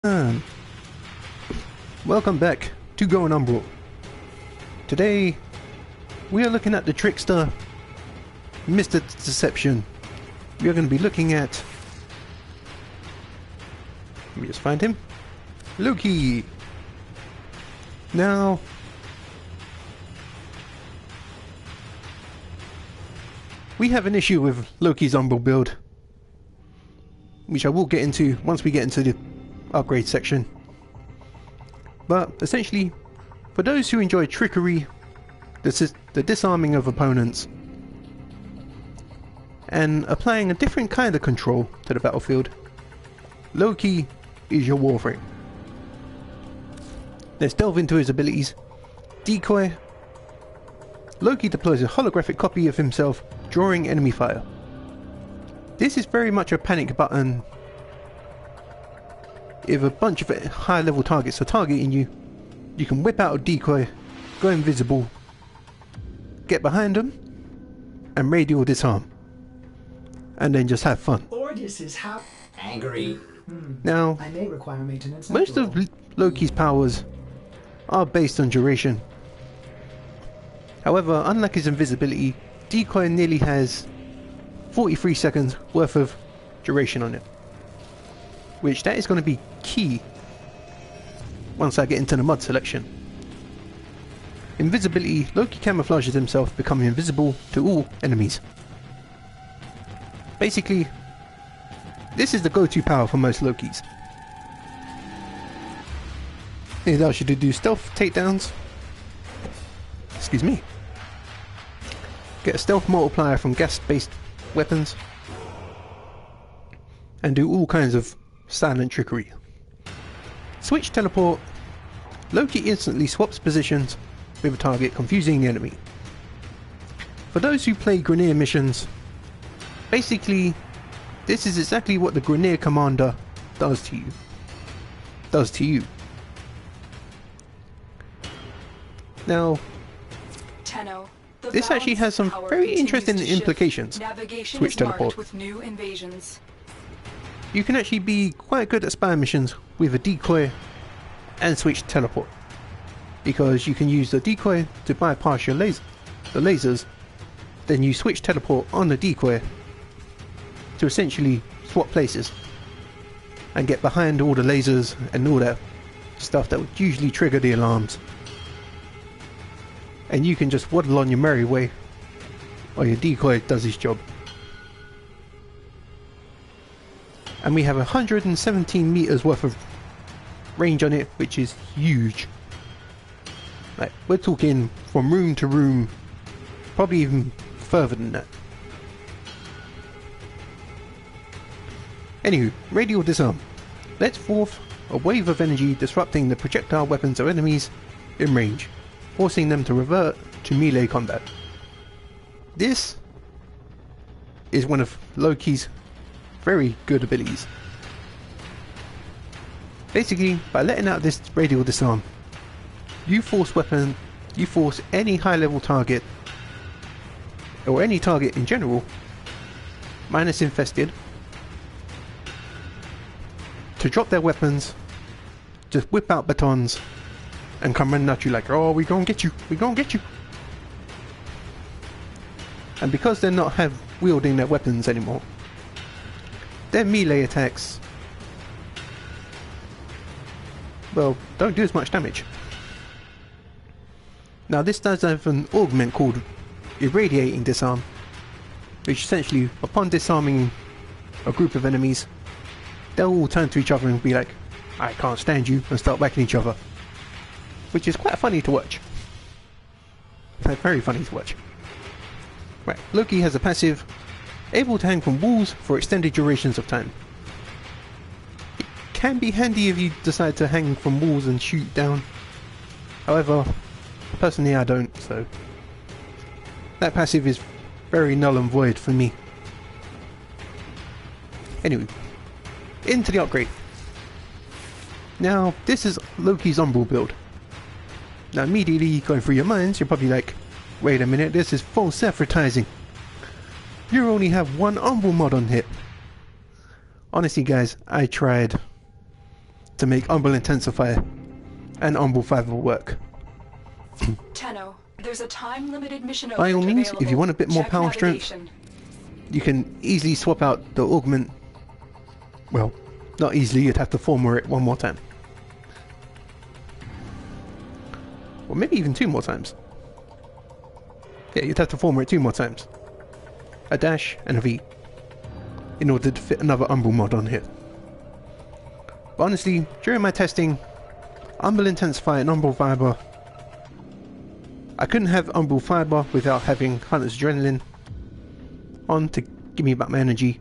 Welcome back to Going Umbral. Today we are looking at the trickster, Mr. Deception. We are going to be looking at, let me just find him, Loki. Now we have an issue with Loki's Umbral build, which I will get into once we get into the upgrade section. But essentially, for those who enjoy trickery, the disarming of opponents, and applying a different kind of control to the battlefield, Loki is your warframe. Let's delve into his abilities. Decoy. Loki deploys a holographic copy of himself, drawing enemy fire. This is very much a panic button. If a bunch of high level targets are targeting you, you can whip out a decoy, go invisible, get behind them, and radial disarm. And then just have fun. Ordis is how angry. Now, I may require maintenance. most of Loki's powers are based on duration. However, unlike his invisibility, Decoy nearly has 43 seconds worth of duration on it, which that is going to be key once I get into the mod selection. Invisibility, Loki camouflages himself, becoming invisible to all enemies. Basically, this is the go-to power for most Lokis. It allows you to do stealth takedowns. Excuse me. Get a stealth multiplier from gas-based weapons, and do all kinds of silent trickery. Switch teleport. Loki instantly swaps positions with a target, confusing the enemy. For those who play Grineer missions, basically this is exactly what the Grineer commander does to you. Now, this actually has some very interesting implications. Switch teleport. With new invasions. You can actually be quite good at spy missions with a decoy and switch teleport, because you can use the decoy to bypass your the lasers, then you switch teleport on the decoy to essentially swap places and get behind all the lasers and all that stuff that would usually trigger the alarms, and you can just waddle on your merry way while your decoy does his job. And we have 117 meters worth of range on it, which is huge. Like, we're talking from room to room, probably even further than that. Anywho, radial disarm. Lets forth a wave of energy, disrupting the projectile weapons of enemies in range, forcing them to revert to melee combat. This is one of Loki's very good abilities. Basically, by letting out this radial disarm, you force any high level target, or any target in general, minus infested, to drop their weapons, just whip out batons, and come running at you like, oh, we gonna get you, we gonna get you. And because they're not wielding their weapons anymore, their melee attacks, well, don't do as much damage. Now this does have an augment called irradiating disarm, which essentially, upon disarming a group of enemies, they'll all turn to each other and be like, I can't stand you, and start whacking each other, which is quite funny to watch. Very funny to watch. Right, Loki has a passive, able to hang from walls for extended durations of time. It can be handy if you decide to hang from walls and shoot down. However, personally I don't, so that passive is very null and void for me. Anyway, into the upgrade. Now, this is Loki's Umbral build. Now immediately going through your minds, you're probably like, wait a minute, this is false advertising. You only have one Umbral mod on here. Honestly guys, I tried to make Umbral Intensifier and Umbral Fiber work. Tenno, there's a time-limited mission By all means, available. if you want a bit more Check power navigation. strength, you can easily swap out the augment. Well, not easily, you'd have to formware it one more time. Or maybe even 2 more times. Yeah, you'd have to formware it 2 more times. A dash and a V. In order to fit another Umbral mod on here. But honestly, during my testing, Umbral Intensifier and Umbral Fiber, I couldn't have Umbral Fiber without having Hunter's Adrenaline on to give me back my energy.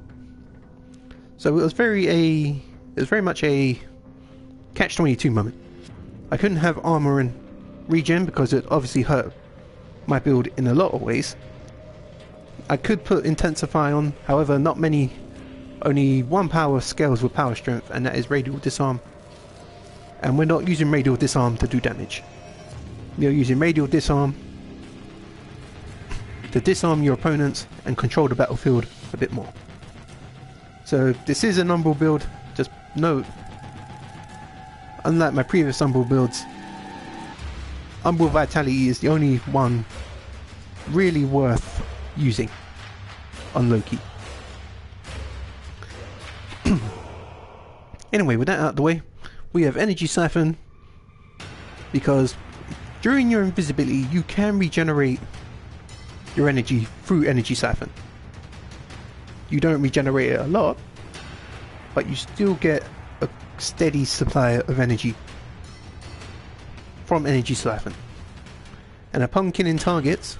So it was very much a catch-22 moment. I couldn't have armor and regen because it obviously hurt my build in a lot of ways. I could put Intensify on, however not many, only one power scales with power strength, and that is Radial Disarm. And we're not using Radial Disarm to do damage. You're using Radial Disarm to disarm your opponents and control the battlefield a bit more. So this is an Umbral build, just note, unlike my previous Umbral builds, Umbral Vitality is the only one really worth using on Loki. Anyway, with that out of the way, we have Energy Siphon, because during your invisibility you can regenerate your energy through Energy Siphon. You don't regenerate it a lot, but you still get a steady supply of energy from Energy Siphon. And upon killing targets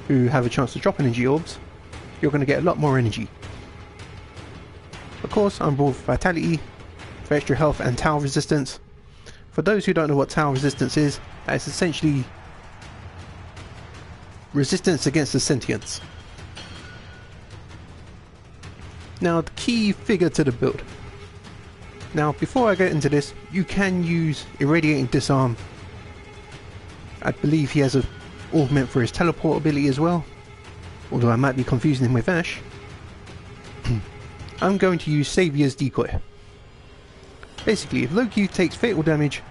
who have a chance to drop energy orbs, you're going to get a lot more energy. Of course, Umbral Vitality for extra health and tower resistance. For those who don't know what tower resistance is, that is essentially resistance against the sentience. Now, the key figure to the build. Now, before I get into this, you can use Irradiating Disarm. I believe he has an augment for his teleport ability as well, although I might be confusing him with Ash. I'm going to use Saviour's Decoy. Basically, if Loki takes fatal damage,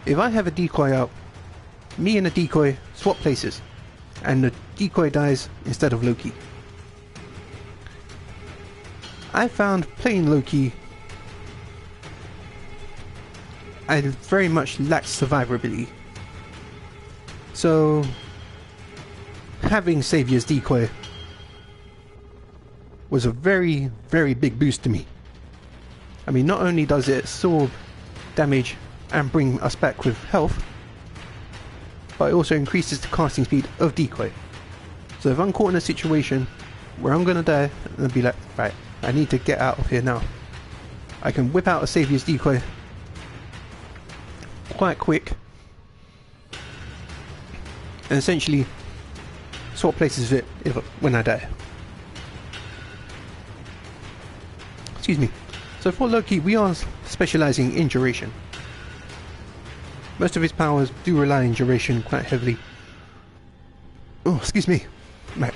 if I have a decoy out, me and a decoy swap places, and the decoy dies instead of Loki. I found playing Loki, I very much lacked survivability. So having Saviour's Decoy was a very, very big boost to me. I mean, not only does it absorb damage and bring us back with health, but it also increases the casting speed of Decoy. So if I'm caught in a situation where I'm gonna die, and I'll be like, right, I need to get out of here now, I can whip out a Saviour's Decoy quite quick and essentially swap places with it when I die. Excuse me. So for Loki, we are specializing in duration. Most of his powers do rely on duration quite heavily. Oh, excuse me. Right.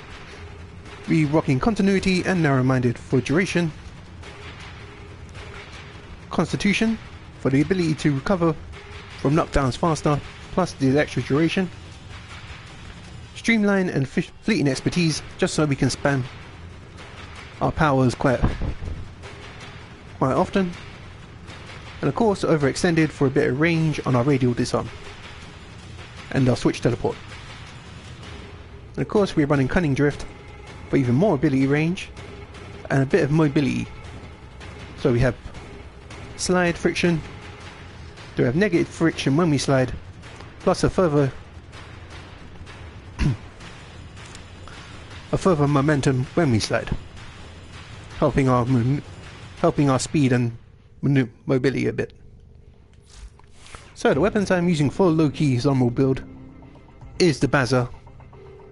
We rocking continuity and narrow-minded for duration. Constitution for the ability to recover from knockdowns faster, plus the extra duration. Streamline and fleeting expertise, just so we can spam our powers quite often. And of course, overextended for a bit of range on our Radial Disarm and our switch teleport. And of course, we're running Cunning Drift for even more ability range and a bit of mobility. So we have slide friction, we have negative friction when we slide, plus a further momentum when we slide, helping our speed and mobility a bit. So the weapons I'm using for Loki's Umbral build is the Bazza.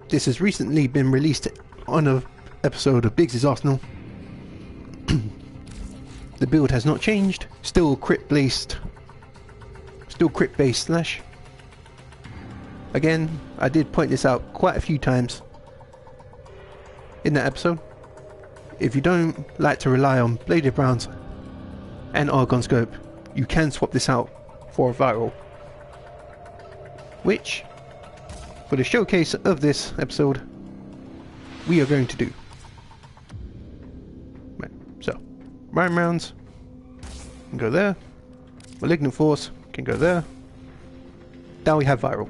This has recently been released on an episode of Biggs' Arsenal. The build has not changed, still crit based slash. Again, I did point this out quite a few times in that episode. If you don't like to rely on bladed rounds and argon scope, you can swap this out for a viral, which, for the showcase of this episode, we are going to do. Right, so, Rhyme Rounds can go there, Malignant Force can go there. Now we have viral.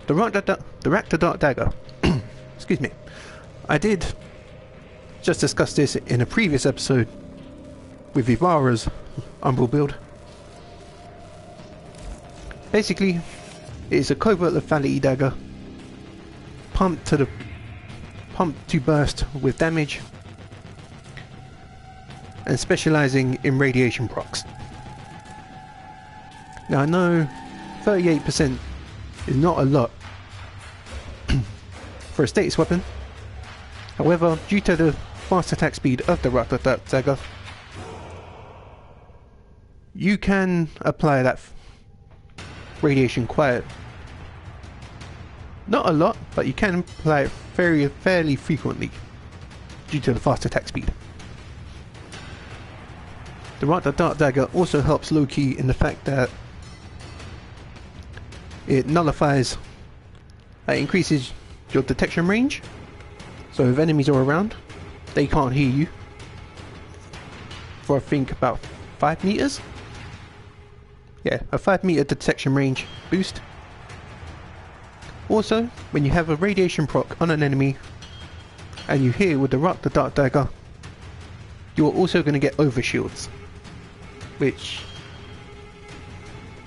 The Raptor Dart Dagger. Excuse me. I did just discuss this in a previous episode with Ivara's Umbral build. Basically, it is a covert lethality dagger, pumped to burst with damage, and specializing in radiation procs. Now I know 38% is not a lot for a status weapon. However, due to the fast attack speed of the Raptor Dart Dagger, you can apply that radiation quite, not a lot, but you can apply it fairly frequently due to the fast attack speed. The Raptor Dart Dagger also helps Loki in the fact that it nullifies, it increases your detection range, so if enemies are around, they can't hear you for I think about 5 meters. Yeah, a 5 meter detection range boost. Also, when you have a radiation proc on an enemy and you hear with the Raptor Dart Dagger, you are also going to get overshields, which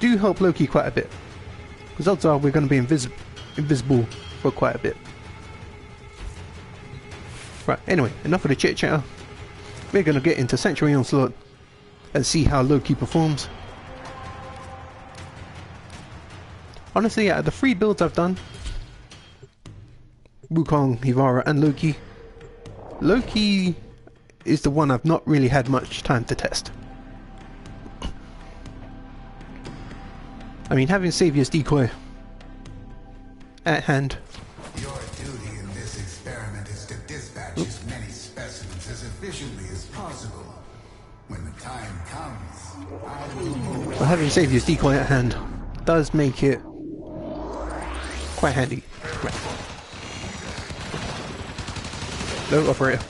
do help Loki quite a bit, because odds are we're going to be invisible for quite a bit. Right, anyway, enough of the chit chatter. We're going to get into Sanctuary Onslaught and see how Loki performs. Honestly, out of the 3 builds I've done, Wukong, Ivara and Loki, Loki is the one I've not really had much time to test. I mean, having Savior's Decoy at hand. Your duty in this experiment is to dispatch as many specimens as efficiently as possible. When the time comes, I will move. But having Savior's Decoy at hand does make it quite handy. Right. No, operator.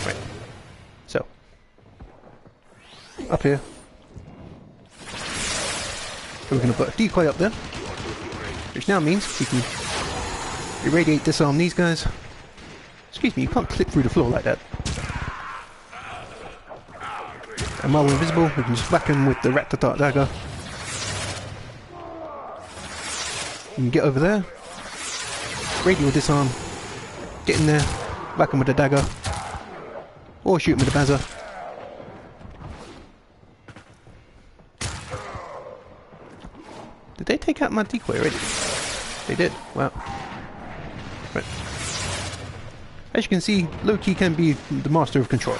Right. So, up here. So we're going to put a decoy up there, which now means we can irradiate, disarm these guys. Excuse me, you can't clip through the floor like that. And while we're invisible, we can just whack them with the Raptor Dart Dagger. You can get over there, radial disarm, get in there, whack them with the dagger, or shoot them with the bazzer. Did they take out my decoy already? They did. Wow. Right. As you can see, Loki can be the master of control.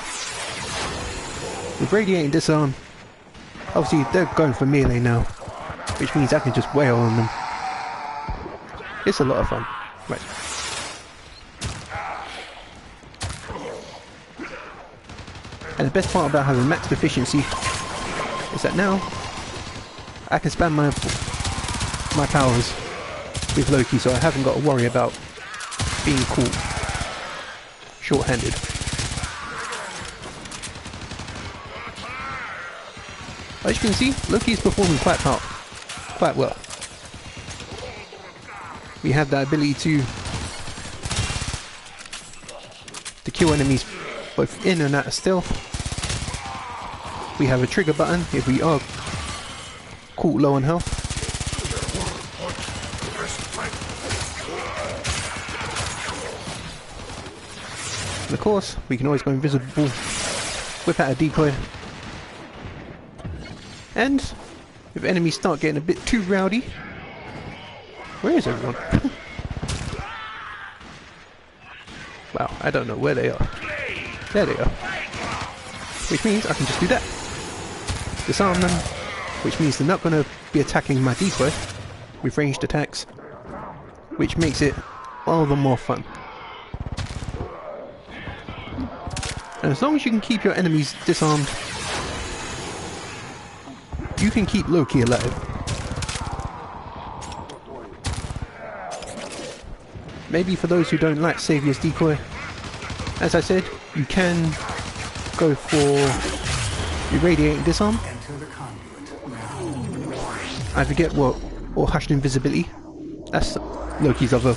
With radiate and disarm, obviously they're going for melee now, which means I can just wail on them. It's a lot of fun. Right. And the best part about having max efficiency is that now I can spam my powers with Loki, so I haven't got to worry about being caught short-handed. As you can see, Loki is performing quite well. We have the ability to kill enemies both in and out of stealth. We have a trigger button if we are caught low on health. And of course, we can always go invisible, whip out a decoy. And if enemies start getting a bit too rowdy, where is everyone? Wow, I don't know where they are. There they are. Which means I can just do that. Disarm them, which means they're not going to be attacking my decoy with ranged attacks, which makes it all the more fun. And as long as you can keep your enemies disarmed you can keep Loki alive. Maybe for those who don't like Saviour's Decoy, as I said, you can go for Irradiating Disarm. I forget what, or Hushed Invisibility. That's Loki's other.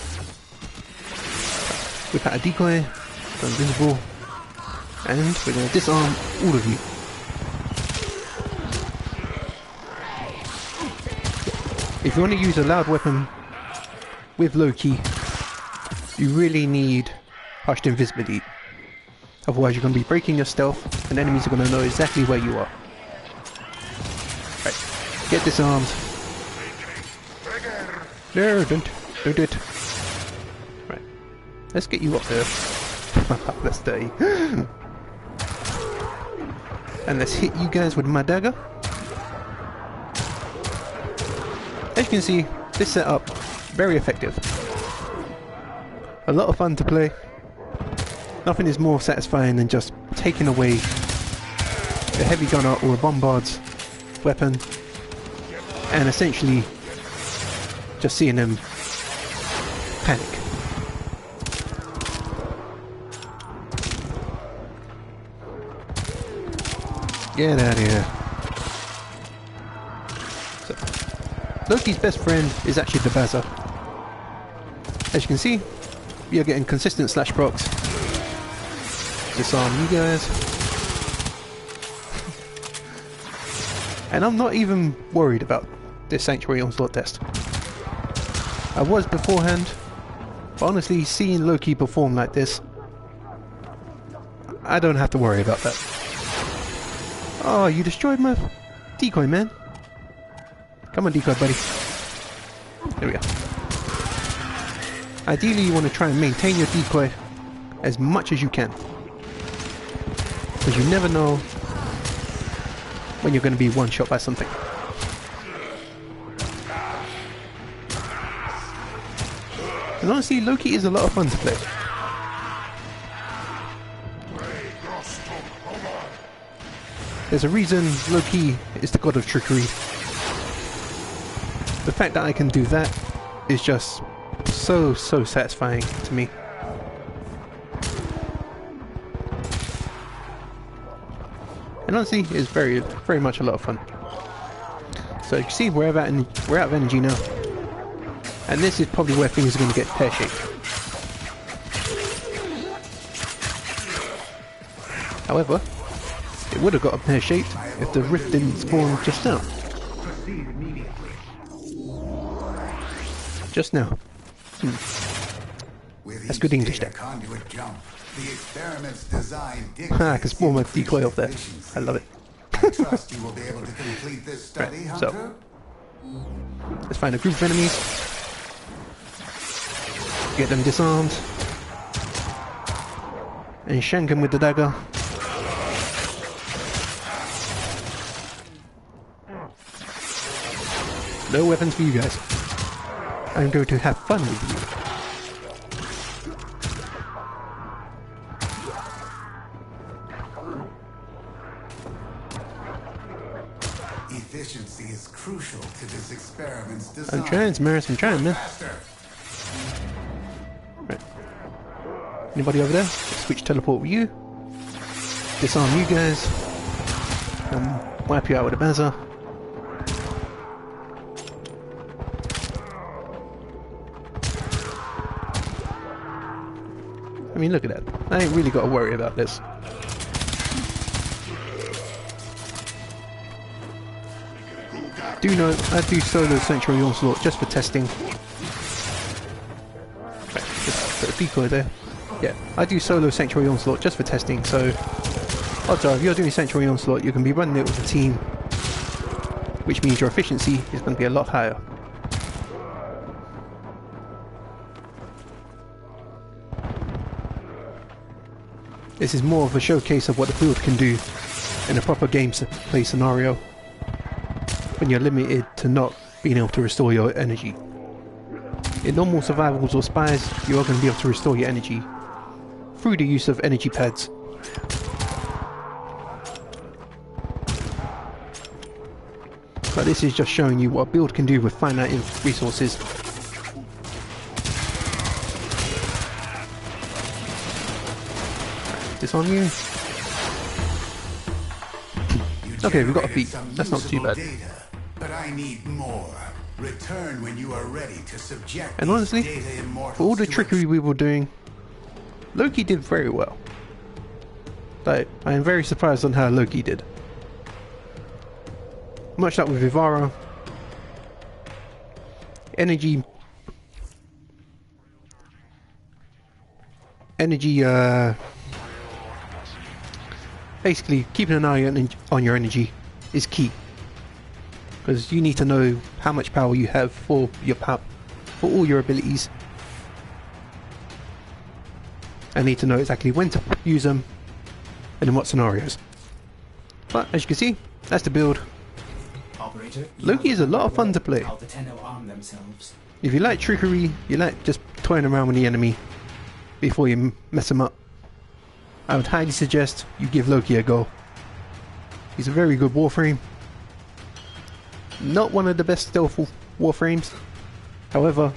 Whip out a Decoy, go invisible, and we're going to disarm all of you. If you want to use a loud weapon with Loki, you really need Hushed Invisibility. Otherwise you're going to be breaking your stealth and enemies are going to know exactly where you are. Right, get disarmed. No, don't do it. Right, let's get you up there. Let's stay. And let's hit you guys with my dagger. As you can see, this setup, very effective. A lot of fun to play. Nothing is more satisfying than just taking away a heavy gunner or a bombard's weapon and essentially just seeing them panic. Get out of here. So, Loki's best friend is actually the Bazza. As you can see, we are getting consistent slash procs. Disarm you guys. And I'm not even worried about this Sanctuary Onslaught test. I was beforehand, but honestly, seeing Loki perform like this, I don't have to worry about that. Oh, you destroyed my Decoy, man. Come on, Decoy, buddy. There we go. Ideally, you want to try and maintain your Decoy as much as you can, because you never know when you're going to be one shot by something. And honestly, Loki is a lot of fun to play. There's a reason Loki is the god of trickery. The fact that I can do that is just so satisfying to me. And honestly, it's very much a lot of fun. So you can see we're out of energy now. And this is probably where things are going to get pear-shaped. However, it would have got a pear-shaped if the rift didn't spawn just now. Just now. That's good English there. I can spawn my Decoy off there. I love it. I trust you will be able to complete this study, right, Hunter? so let's find a group of enemies. Get them disarmed. And shank them with the dagger. No weapons for you guys. I'm going to have fun with you. Efficiency is crucial to this experiment's design. I'm trying, Maris, I'm trying, man. Right. Anybody over there? Let's switch teleport with you. Disarm you guys. Wipe you out with a Bazza. I mean, look at that. I ain't really got to worry about this. Do know I do solo Sanctuary Onslaught just for testing. Right, just put a Decoy there. Yeah, I do solo Sanctuary Onslaught just for testing, so odds are if you're doing Sanctuary Onslaught, you can be running it with a team, which means your efficiency is going to be a lot higher. This is more of a showcase of what the build can do in a proper gameplay scenario, when you're limited to not being able to restore your energy. In normal survivals or spies, you are going to be able to restore your energy through the use of energy pads. But this is just showing you what a build can do with finite resources. Disarm you. Okay, we've got a feat. That's not too bad. Data, but I need more. Return when you are ready to subject And honestly, for all the trickery we were doing, Loki did very well. Like, I am very surprised on how Loki did. Much like with Ivara, energy, basically keeping an eye on your energy is key, because you need to know how much power you have for for all your abilities, and need to know exactly when to use them and in what scenarios. But as you can see, that's the build. Operator, Loki is a lot of fun to play. how the Tenno arm themselves. If you like trickery, you like just toying around with the enemy before you mess them up, I would highly suggest you give Loki a go. He's a very good warframe. Not one of the best stealth warframes. However,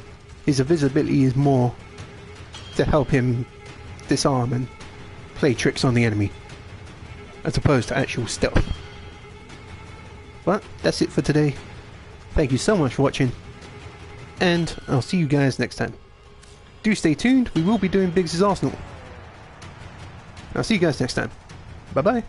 his invisibility is more to help him disarm and play tricks on the enemy, as opposed to actual stealth. But that's it for today. Thank you so much for watching, and I'll see you guys next time. Do stay tuned, we will be doing Biggs' Arsenal. I'll see you guys next time. Bye bye.